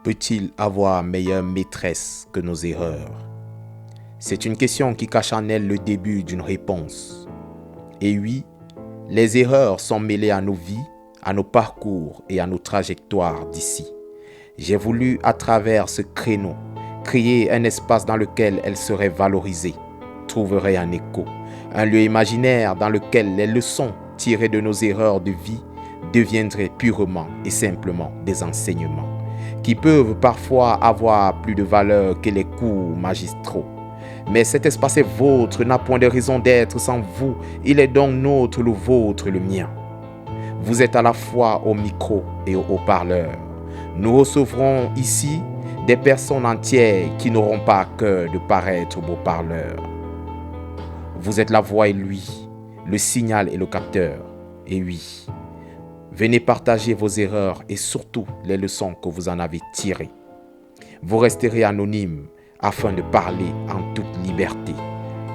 Peut-il avoir meilleure maîtresse que nos erreurs? C'est une question qui cache en elle le début d'une réponse. Et oui, les erreurs sont mêlées à nos vies, à nos parcours et à nos trajectoires d'ici. J'ai voulu, à travers ce créneau, créer un espace dans lequel elles seraient valorisées, trouveraient un écho, un lieu imaginaire dans lequel les leçons tirées de nos erreurs de vie deviendraient purement et simplement des enseignements, qui peuvent parfois avoir plus de valeur que les cours magistraux. Mais cet espace est vôtre, n'a point de raison d'être sans vous. Il est donc nôtre, le vôtre, le mien. Vous êtes à la fois au micro et au haut-parleur. Nous recevrons ici des personnes entières qui n'auront pas à cœur de paraître beaux parleurs. Vous êtes la voix et lui, le signal et le capteur. Et oui, venez partager vos erreurs et surtout les leçons que vous en avez tirées. Vous resterez anonyme afin de parler en toute liberté.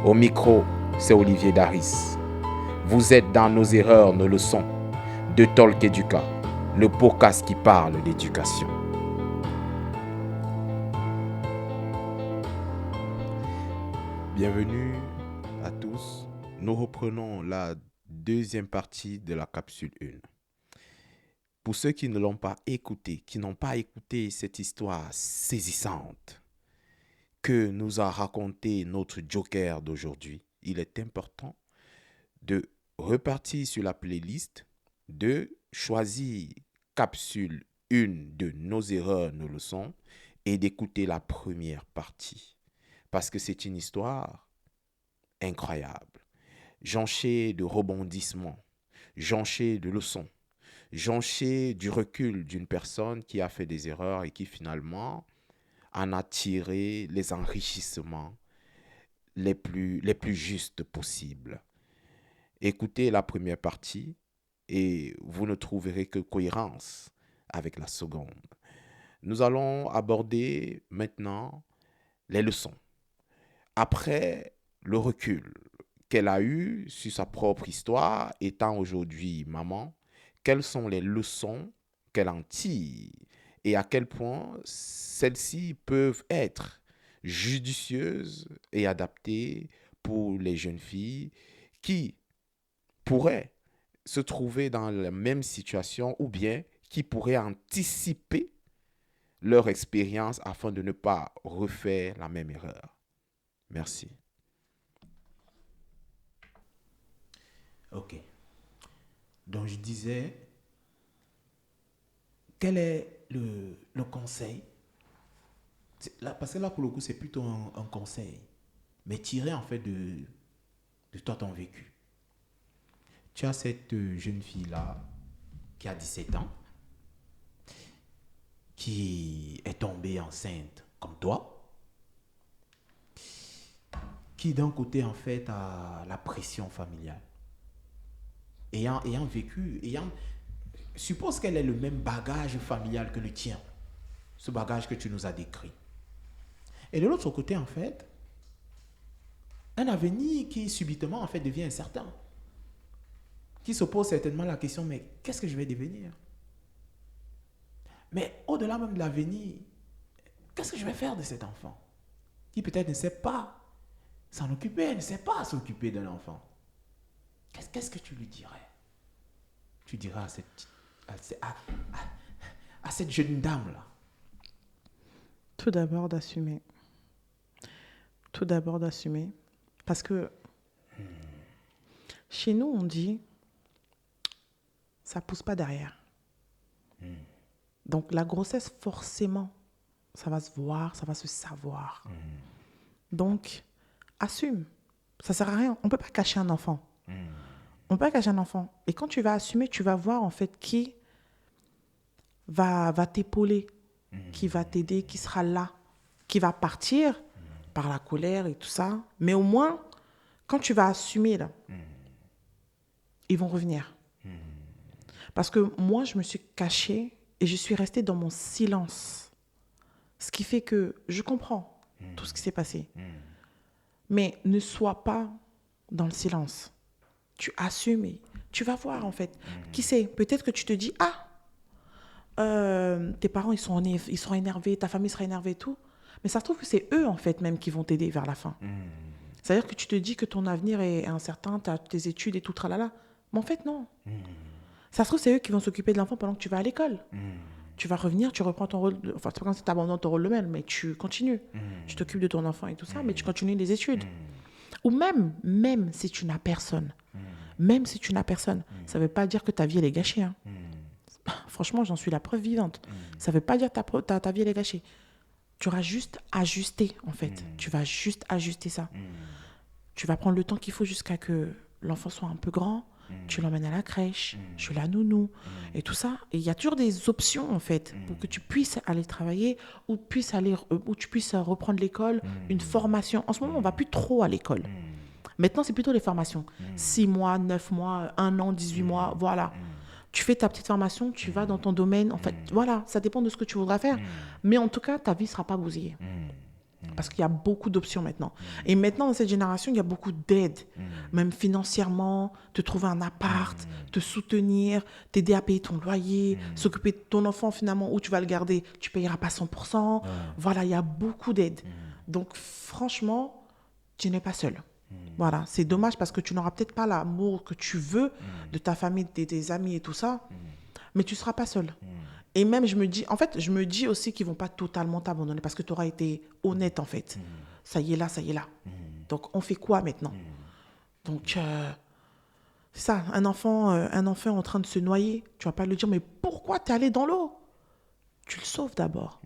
Au micro, c'est Olivier Daris. Vous êtes dans nos erreurs, nos leçons, de Talk Educa, le podcast qui parle d'éducation. Bienvenue à tous. Nous reprenons la deuxième partie de la capsule 1. Pour ceux qui ne l'ont pas écouté, qui n'ont pas écouté cette histoire saisissante que nous a raconté notre Joker d'aujourd'hui, il est important de repartir sur la playlist, de choisir capsule 1 de nos erreurs, nos leçons et d'écouter la première partie. Parce que c'est une histoire incroyable, jonchée de rebondissements, jonchée de leçons, jonchée du recul d'une personne qui a fait des erreurs et qui finalement en a tiré les enrichissements les plus justes possibles. Écoutez la première partie et vous ne trouverez que cohérence avec la seconde. Nous allons aborder maintenant les leçons. Après le recul qu'elle a eu sur sa propre histoire, étant aujourd'hui maman, quelles sont les leçons qu'elle en tire et à quel point celles-ci peuvent être judicieuses et adaptées pour les jeunes filles qui pourraient se trouver dans la même situation ou bien qui pourraient anticiper leur expérience afin de ne pas refaire la même erreur. Merci. Ok. Donc je disais, quel est le conseil? Parce que là, pour le coup, c'est plutôt un conseil, mais tiré en fait de toi, ton vécu. Tu as cette jeune fille-là qui a 17 ans, qui est tombée enceinte comme toi, qui d'un côté en fait a la pression familiale, ayant vécu, suppose qu'elle ait le même bagage familial que le tien, ce bagage que tu nous as décrit. Et de l'autre côté en fait, un avenir qui subitement en fait devient incertain, qui se pose certainement la question, mais qu'est-ce que je vais devenir? Mais au-delà même de l'avenir, qu'est-ce que je vais faire de cet enfant qui peut-être ne sait pas s'en occuper, ne sait pas s'occuper d'un enfant? Qu'est-ce que tu lui dirais? Tu dirais à cette jeune dame-là? Tout d'abord d'assumer. Tout d'abord d'assumer. Parce que chez nous, on dit ça pousse pas derrière. Donc la grossesse, forcément, ça va se voir, ça va se savoir. Donc, assume. Ça sert à rien. On peut pas cacher un enfant. On peut pas cacher un enfant. Et quand tu vas assumer, tu vas voir en fait qui va t'épauler, qui va t'aider, qui sera là, qui va partir par la colère et tout ça. Mais au moins, quand tu vas assumer, là, ils vont revenir. Parce que moi, je me suis cachée et je suis restée dans mon silence. Ce qui fait que je comprends tout ce qui s'est passé. Mais ne sois pas dans le silence. Tu assumes et tu vas voir en fait. Qui sait, peut-être que tu te dis, ah, tes parents, ils seront énervés, ta famille sera énervée et tout. Mais ça se trouve que c'est eux, en fait, même qui vont t'aider vers la fin. C'est-à-dire que tu te dis que ton avenir est incertain, tu as tes études et tout, tralala. Mais en fait, non. Ça se trouve, c'est eux qui vont s'occuper de l'enfant pendant que tu vas à l'école. Tu vas revenir, tu reprends ton rôle. Enfin, c'est pas comme si tu abandonnes ton rôle de mère, mais tu continues. Tu t'occupes de ton enfant et tout ça, mais tu continues les études. Ou même si tu n'as personne, ça ne veut pas dire que ta vie, elle est gâchée. Hein. Franchement, j'en suis la preuve vivante. Ça ne veut pas dire que ta vie, elle est gâchée. Tu auras juste ajusté, en fait. Tu vas juste ajuster ça. Tu vas prendre le temps qu'il faut jusqu'à que l'enfant soit un peu grand. Tu l'emmènes à la crèche, chez la nounou, et tout ça. Et il y a toujours des options, en fait, pour que tu puisses aller travailler ou tu puisses reprendre l'école, une formation. En ce moment, on ne va plus trop à l'école. Maintenant, c'est plutôt les formations. 6 mois, 9 mois, 1 an, 18 mois, voilà. Tu fais ta petite formation, tu vas dans ton domaine. En fait, voilà, ça dépend de ce que tu voudras faire. Mais en tout cas, ta vie ne sera pas bousillée. Parce qu'il y a beaucoup d'options maintenant. Et maintenant, dans cette génération, il y a beaucoup d'aides, même financièrement, te trouver un appart, te soutenir, t'aider à payer ton loyer, s'occuper de ton enfant finalement, où tu vas le garder, tu ne payeras pas 100%. Voilà, il y a beaucoup d'aides. Donc, franchement, tu n'es pas seul. Voilà, c'est dommage parce que tu n'auras peut-être pas l'amour que tu veux de ta famille, de tes amis et tout ça, mais tu ne seras pas seul. Et même, je me dis aussi qu'ils ne vont pas totalement t'abandonner parce que tu auras été honnête, en fait. Ça y est là. Donc, on fait quoi maintenant? Donc, c'est ça, un enfant en train de se noyer, tu ne vas pas lui dire, mais pourquoi tu es allé dans l'eau? Tu le sauves d'abord.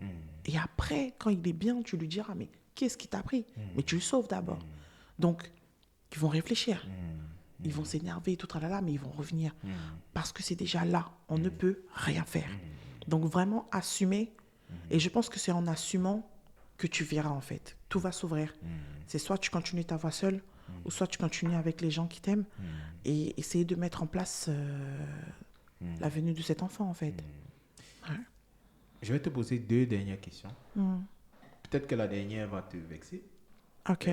Et après, quand il est bien, tu lui diras, mais qu'est-ce qui t'a pris? Mais tu le sauves d'abord. Donc, ils vont réfléchir. Ils vont s'énerver, tout tralala, mais ils vont revenir. Parce que c'est déjà là. On ne peut rien faire. Donc, vraiment assumer. Et je pense que c'est en assumant que tu verras, en fait. Tout va s'ouvrir. C'est soit tu continues ta voie seule, ou soit tu continues avec les gens qui t'aiment et essayer de mettre en place la venue de cet enfant, en fait. Ouais. Je vais te poser 2 dernières questions. Peut-être que la dernière va te vexer. Ok.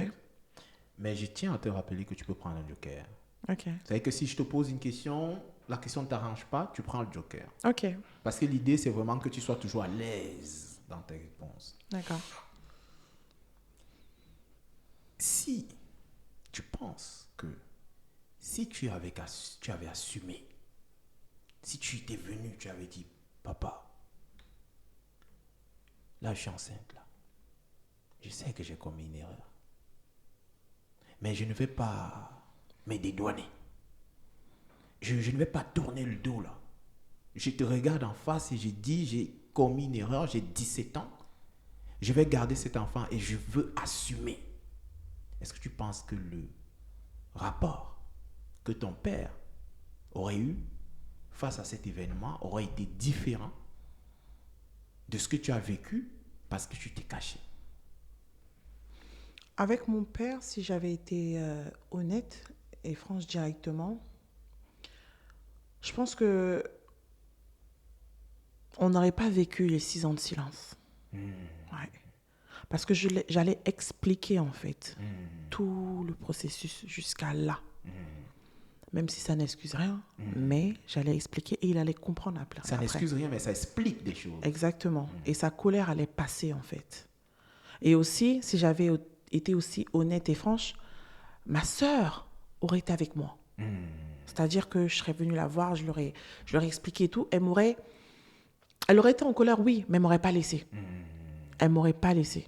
Mais je tiens à te rappeler que tu peux prendre un joker. Ok. C'est-à-dire que si je te pose une question, la question ne t'arrange pas, tu prends le joker. Ok. Parce que l'idée, c'est vraiment que tu sois toujours à l'aise dans tes réponses. D'accord. Si tu penses que si tu avais assumé, si tu étais venu, tu avais dit, papa, là je suis enceinte, là. Je sais que j'ai commis une erreur. Mais je ne vais pas me dédouaner. Je ne vais pas tourner le dos, là. Je te regarde en face et je dis, j'ai commis une erreur, j'ai 17 ans. Je vais garder cet enfant et je veux assumer. Est-ce que tu penses que le rapport que ton père aurait eu face à cet événement aurait été différent de ce que tu as vécu parce que tu t'es caché? Avec mon père, si j'avais été honnête et franche directement, je pense que on n'aurait pas vécu les 6 ans de silence. Ouais. Parce que j'allais expliquer, en fait, tout le processus jusqu'à là. Même si ça n'excuse rien, mais j'allais expliquer et il allait comprendre après. Ça n'excuse rien, mais ça explique des choses. Exactement. Et sa colère allait passer, en fait. Et aussi, si j'avais été aussi honnête et franche, ma sœur aurait été avec moi. C'est-à-dire que je serais venue la voir, je leur ai expliqué et tout. Elle aurait été en colère, oui, mais elle m'aurait pas laissé. Elle m'aurait pas laissé.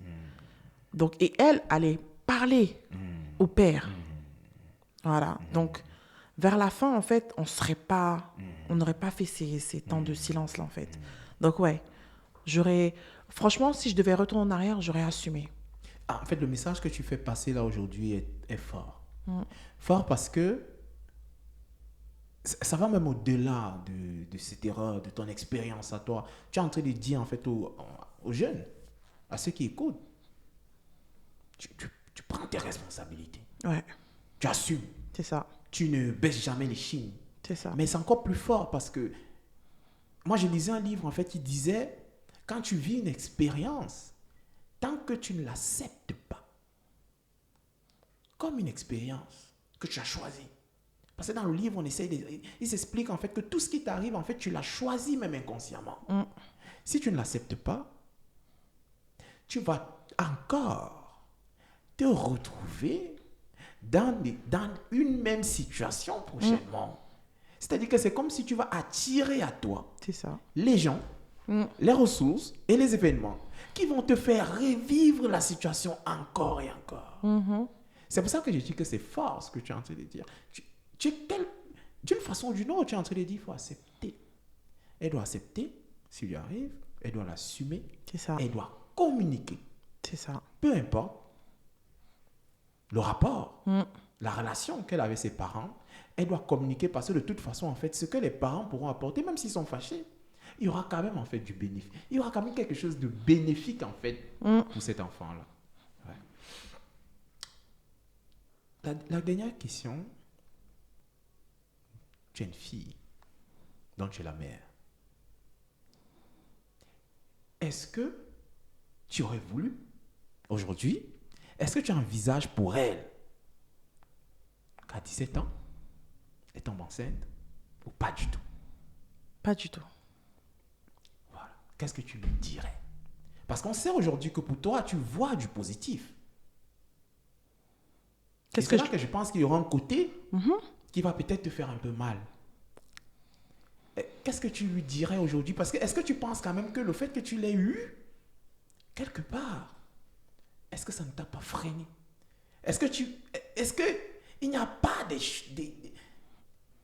Donc, et elle allait parler au père. Voilà. Donc, vers la fin, en fait, on n'aurait pas fait ces temps de silence-là, en fait. Donc, ouais, franchement, si je devais retourner en arrière, j'aurais assumé. En fait, le message que tu fais passer là aujourd'hui est fort. Fort parce que ça va même au-delà de cette erreur, de ton expérience à toi. Tu es en train de dire, en fait, aux jeunes, à ceux qui écoutent, tu prends tes responsabilités. Ouais. Tu assumes. C'est ça. Tu ne baisses jamais les chines. C'est ça. Mais c'est encore plus fort parce que moi, je lisais un livre, en fait, qui disait, quand tu vis une expérience, tant que tu ne l'acceptes pas comme une expérience que tu as choisie, Parce que dans le livre, il s'explique en fait que tout ce qui t'arrive, en fait, tu l'as choisi même inconsciemment. Si tu ne l'acceptes pas, tu vas encore te retrouver dans une même situation prochainement. C'est-à-dire que c'est comme si tu vas attirer à toi C'est ça. les gens, les ressources et les événements qui vont te faire revivre la situation encore et encore. C'est pour ça que je dis que c'est fort ce que tu es en train de dire. D'une façon ou d'une autre, tu es en train de dire qu'il faut accepter. Elle doit accepter s'il lui arrive, elle doit l'assumer, C'est ça. elle doit communiquer. C'est ça. Peu importe le rapport, la relation qu'elle a avec ses parents, elle doit communiquer parce que de toute façon, en fait, ce que les parents pourront apporter, même s'ils sont fâchés, il y aura quand même en fait du bénéfice. Il y aura quand même quelque chose de bénéfique en fait pour cet enfant-là. Ouais. La dernière question, tu es une fille dont tu es la mère. Est-ce que tu aurais voulu, aujourd'hui, est-ce que tu envisages pour elle qu'à 17 ans, elle tombe enceinte ou pas du tout? Pas du tout. Voilà. Qu'est-ce que tu lui dirais? Parce qu'on sait aujourd'hui que pour toi, tu vois du positif. C'est là que je pense qu'il y aura un côté qui va peut-être te faire un peu mal. Qu'est-ce que tu lui dirais aujourd'hui? Parce que est-ce que tu penses quand même que le fait que tu l'aies eu, quelque part, est-ce que ça ne t'a pas freiné? Est-ce que il n'y a pas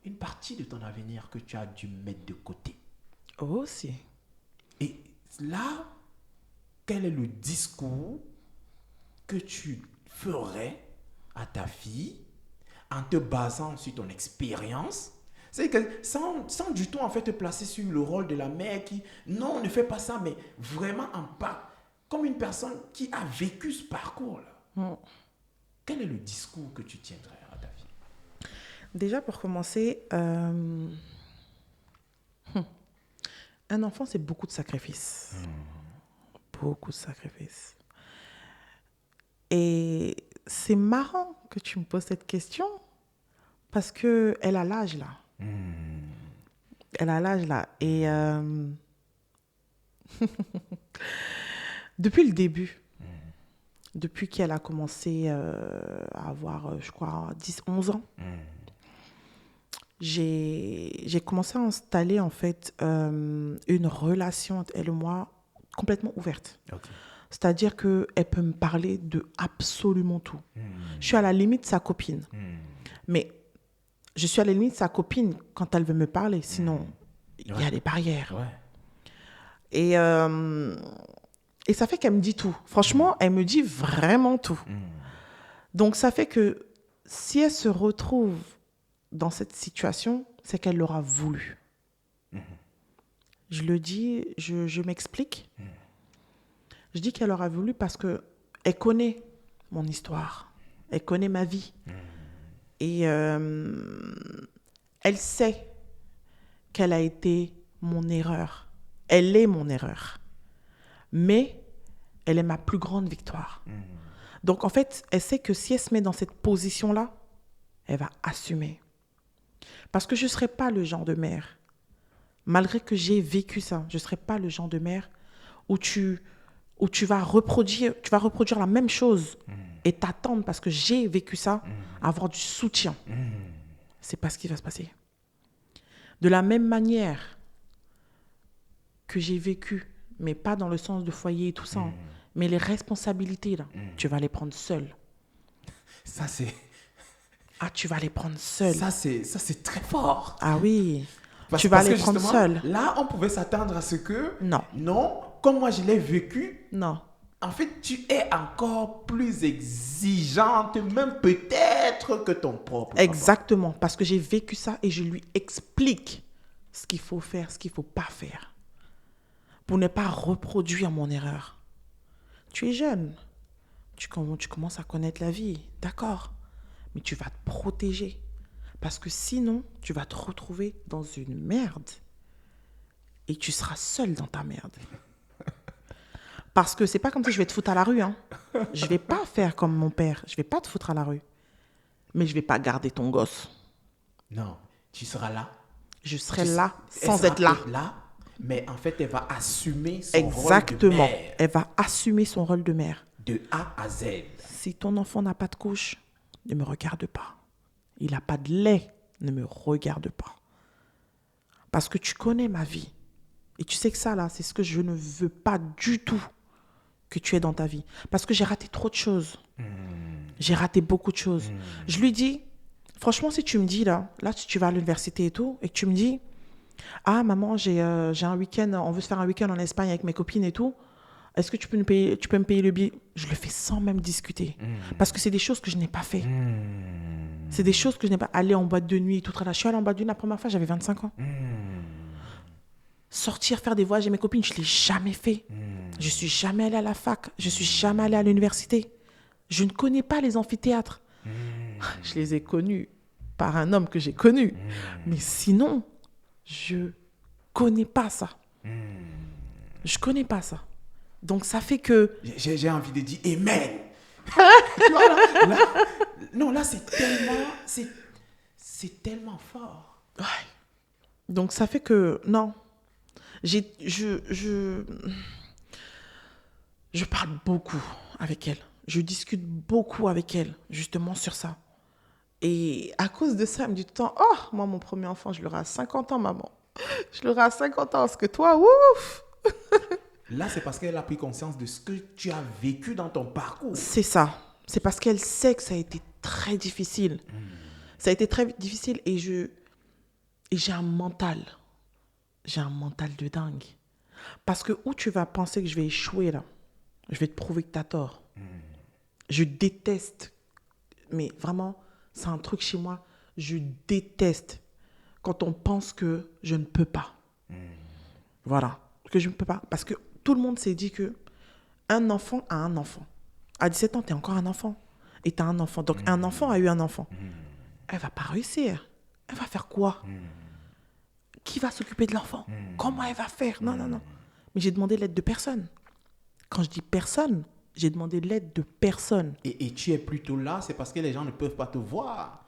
une partie de ton avenir que tu as dû mettre de côté? Oh, si. Et là, quel est le discours que tu ferais à ta fille en te basant sur ton expérience? C'est que sans du tout en fait te placer sur le rôle de la mère qui, non, ne fais pas ça, mais vraiment en pas, comme une personne qui a vécu ce parcours-là. Quel est le discours que tu tiendrais à ta fille? Déjà, pour commencer, un enfant, c'est beaucoup de sacrifices. Beaucoup de sacrifices. Et c'est marrant que tu me poses cette question parce qu'elle a l'âge là. Elle a l'âge là. Et depuis le début, depuis qu'elle a commencé à avoir, je crois, 10-11 ans, j'ai commencé à installer en fait une relation entre elle et moi complètement ouverte. Okay. C'est-à-dire qu'elle peut me parler de absolument tout. Je suis à la limite de sa copine. Mais je suis à la limite de sa copine quand elle veut me parler. Sinon, il y a des barrières. Ouais. Et ça fait qu'elle me dit tout. Franchement, elle me dit vraiment tout. Donc, ça fait que si elle se retrouve dans cette situation, c'est qu'elle l'aura voulu. Je le dis, je m'explique. Je dis qu'elle aura voulu parce qu'elle connaît mon histoire. Elle connaît ma vie. Et elle sait qu'elle a été mon erreur. Elle est mon erreur. Mais elle est ma plus grande victoire. Donc, en fait, elle sait que si elle se met dans cette position-là, elle va assumer. Parce que je ne serai pas le genre de mère, malgré que j'ai vécu ça, je ne serai pas le genre de mère où tu vas reproduire la même chose et t'attendre, parce que j'ai vécu ça, à avoir du soutien. C'est pas ce qui va se passer. De la même manière que j'ai vécu, mais pas dans le sens de foyer et tout ça, mais les responsabilités, là, tu vas les prendre seule. Ça, c'est... Ah, tu vas les prendre seule. Ça, c'est très fort. Ah oui. Tu vas les prendre seule. Là, on pouvait s'attendre à ce que... Non. Non, comme moi, je l'ai vécu. Non. En fait, tu es encore plus exigeante, même peut-être que ton propre Exactement, papa. Parce que j'ai vécu ça et je lui explique ce qu'il faut faire, ce qu'il ne faut pas faire. Pour ne pas reproduire mon erreur. Tu es jeune. Tu commences à connaître la vie. D'accord. Mais tu vas te protéger. Parce que sinon, tu vas te retrouver dans une merde. Et tu seras seul dans ta merde. Parce que c'est pas comme si je vais te foutre à la rue. Hein. Je vais pas faire comme mon père. Je vais pas te foutre à la rue. Mais je vais pas garder ton gosse. Non, tu seras là. Je serai Tu- là elle sans sera être là. peut-être là, mais en fait, elle va assumer son Exactement. rôle de mère Elle va assumer son rôle de mère. de A à Z. Si ton enfant n'a pas de couche, ne me regarde pas. Il n'a pas de lait, ne me regarde pas. Parce que tu connais ma vie. Et tu sais que ça, là, c'est ce que je ne veux pas du tout que tu aies dans ta vie. Parce que j'ai raté trop de choses. J'ai raté beaucoup de choses. Je lui dis, franchement, si tu me dis, là, si tu vas à l'université et tout, et que tu me dis, ah, maman, j'ai un week-end, on veut se faire un week-end en Espagne avec mes copines et tout, est-ce que tu peux me payer le billet? Je le fais sans même discuter. Parce que c'est des choses que je n'ai pas fait. C'est des choses que je n'ai pas... Aller en boîte de nuit, tout ça. Je suis allée en boîte de nuit la première fois, j'avais 25 ans. Sortir, faire des voyages avec mes copines, je ne l'ai jamais fait. Je ne suis jamais allée à la fac. Je ne suis jamais allée à l'université. Je ne connais pas les amphithéâtres. Je les ai connus par un homme que j'ai connu. Mais sinon, je ne connais pas ça. Je ne connais pas ça. Donc, ça fait que... J'ai envie de dire Amen. Là, non, là, c'est tellement fort. Ouais. Donc, ça fait que... Non. Je parle beaucoup avec elle. Je discute beaucoup avec elle, justement, sur ça. Et à cause de ça, elle me dit tout le temps, « Oh, moi, mon premier enfant, je l'aurai à 50 ans, maman. Je l'aurai à 50 ans, parce que toi, ouf !» Là, c'est parce qu'elle a pris conscience de ce que tu as vécu dans ton parcours. C'est ça. C'est parce qu'elle sait que ça a été très difficile. Ça a été très difficile et j'ai un mental. J'ai un mental de dingue. Parce que où tu vas penser que je vais échouer, là, je vais te prouver que tu as tort. Je déteste, mais vraiment, c'est un truc chez moi, je déteste quand on pense que je ne peux pas. Voilà, que je ne peux pas. Parce que tout le monde s'est dit que un enfant a un enfant. À 17 ans, tu es encore un enfant. Et tu as un enfant. Donc, un enfant a eu un enfant. Elle ne va pas réussir. Elle va faire quoi? Qui va s'occuper de l'enfant? Comment elle va faire? Non, non, non. Mais j'ai demandé l'aide de personne. Quand je dis personne, j'ai demandé l'aide de personne. Et tu es plutôt là, c'est parce que les gens ne peuvent pas te voir.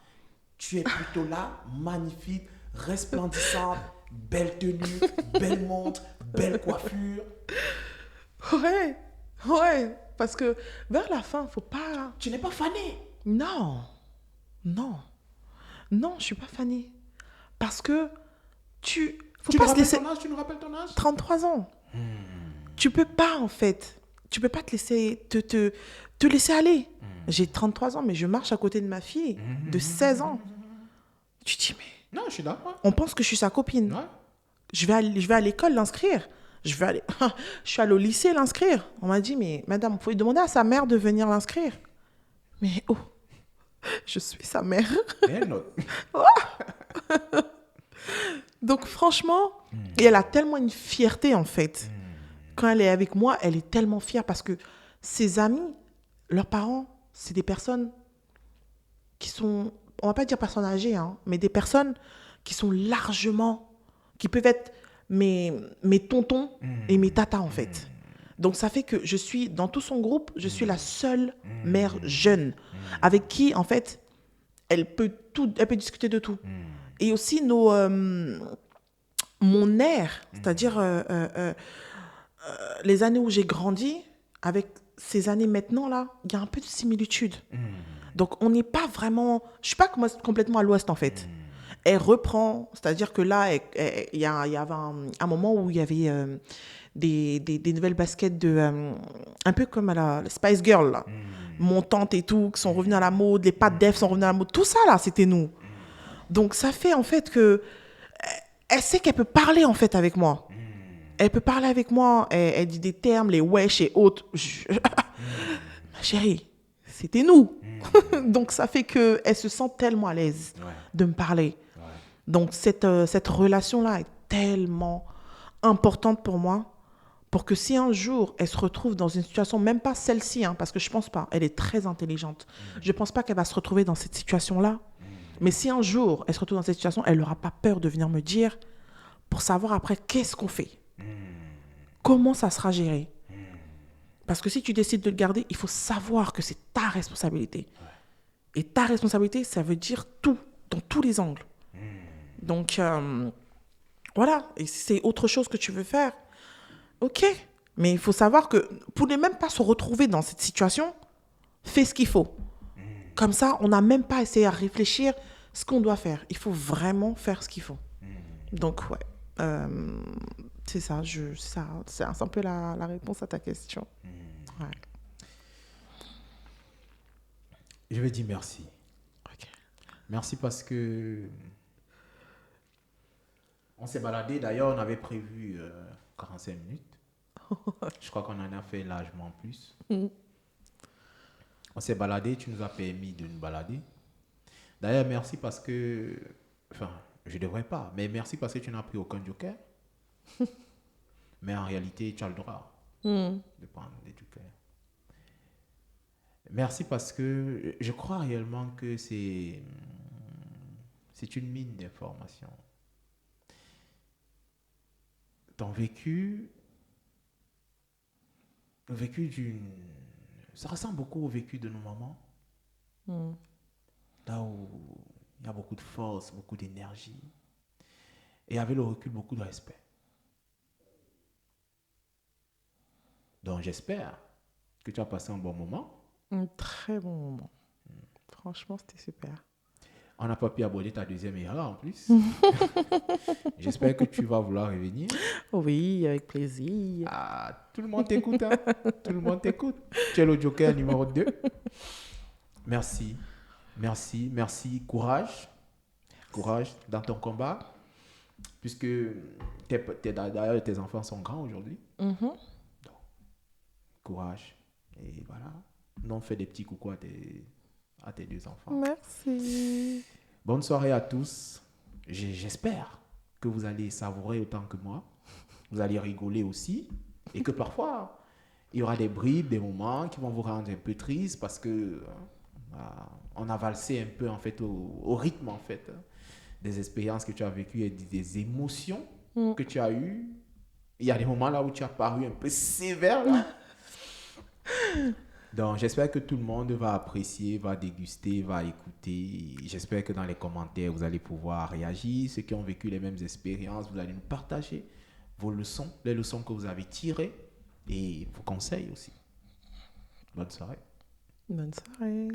Tu es plutôt là, magnifique, resplendissante, belle tenue, belle montre, belle coiffure. Ouais, ouais. Parce que vers la fin, faut pas... Tu n'es pas fanée. Non, non, non, je suis pas fanée. Parce que faut Tu pas nous se laisser... rappelles ton âge? Tu nous rappelles ton âge? 33 ans. Tu peux pas, en fait. Tu peux pas te laisser, te laisser aller. J'ai 33 ans, mais je marche à côté de ma fille de 16 ans. Tu te dis, mais... Non, je suis d'accord. On pense que je suis sa copine. Ouais. Je vais à l'école l'inscrire. Je suis allée au lycée l'inscrire. On m'a dit, mais madame, vous pouvez demander à sa mère de venir l'inscrire. Mais oh, je suis sa mère. Et non. Donc franchement, et elle a tellement une fierté en fait. Quand elle est avec moi, elle est tellement fière parce que ses amis, leurs parents, c'est des personnes qui sont, on va pas dire personnes âgées, hein, mais des personnes qui sont largement, qui peuvent être mes tontons et mes tatas en fait. Donc ça fait que je suis, dans tout son groupe, je suis la seule mère jeune avec qui en fait, elle peut discuter de tout. Et aussi mon air, c'est-à-dire les années où j'ai grandi, avec ces années maintenant là, il y a un peu de similitude. Donc on n'est pas vraiment, je suis pas complètement à l'ouest en fait. Elle reprend, c'est-à-dire que là, il y avait un moment où il y avait des nouvelles baskets un peu comme à la Spice Girl, là, montantes et tout, qui sont revenues à la mode, les pattes d'Eve sont revenues à la mode, tout ça là, c'était nous. Donc ça fait en fait que elle sait qu'elle peut parler en fait avec moi. Elle peut parler avec moi, elle dit des termes, les wesh et autres. Ma chérie, c'était nous. Donc ça fait qu'elle se sent tellement à l'aise de me parler. Donc cette relation-là est tellement importante pour moi, pour que si un jour elle se retrouve dans une situation, même pas celle-ci, hein, parce que je pense pas, elle est très intelligente. Je pense pas qu'elle va se retrouver dans cette situation-là. Mais si un jour elle se retrouve dans cette situation, elle n'aura pas peur de venir me dire pour savoir après qu'est-ce qu'on fait. Comment ça sera géré. Parce que si tu décides de le garder, il faut savoir que c'est ta responsabilité. Et ta responsabilité, ça veut dire tout, dans tous les angles. Donc, voilà. Et si c'est autre chose que tu veux faire, ok. Mais il faut savoir que pour ne même pas se retrouver dans cette situation, fais ce qu'il faut. Comme ça, on n'a même pas essayé à réfléchir ce qu'on doit faire. Il faut vraiment faire ce qu'il faut. Donc, ouais. C'est ça. C'est un peu la réponse à ta question. Ouais. Je vais dire merci. Ok. Merci parce que on s'est baladé. D'ailleurs, on avait prévu 45 minutes. Je crois qu'on en a fait largement plus. On s'est baladé, tu nous as permis de nous balader. D'ailleurs, merci parce que... Enfin, je ne devrais pas, mais merci parce que tu n'as pris aucun joker. Mais en réalité, tu as le droit de prendre des jokers. Merci parce que je crois réellement que c'est une mine d'informations. Ton vécu, le vécu d'une... Ça ressemble beaucoup au vécu de nos mamans. Là où il y a beaucoup de force, beaucoup d'énergie. Et avec le recul, beaucoup de respect. Donc j'espère que tu as passé un bon moment. Un très bon moment. Franchement, c'était super. On n'a pas pu aborder ta deuxième erreur en plus. J'espère que tu vas vouloir revenir. Oui, avec plaisir. Ah, tout le monde t'écoute, hein? Tout le monde t'écoute. Tu es le joker numéro 2. Merci. Merci. Merci. Courage. Courage dans ton combat. Puisque d'ailleurs, tes enfants sont grands aujourd'hui. Donc, courage. Et voilà. Nous, on fait des petits coucou à tes deux enfants. Merci. Bonne soirée à tous. J'espère que vous allez savourer autant que moi. Vous allez rigoler aussi. Et que parfois, il y aura des bribes, des moments qui vont vous rendre un peu triste parce que on a valsé un peu en fait au rythme en fait des expériences que tu as vécues et des émotions que tu as eues. Il y a des moments là où tu as paru un peu sévère là. Donc, j'espère que tout le monde va apprécier, va déguster, va écouter. J'espère que dans les commentaires, vous allez pouvoir réagir. Ceux qui ont vécu les mêmes expériences, vous allez nous partager vos leçons, les leçons que vous avez tirées et vos conseils aussi. Bonne soirée. Bonne soirée.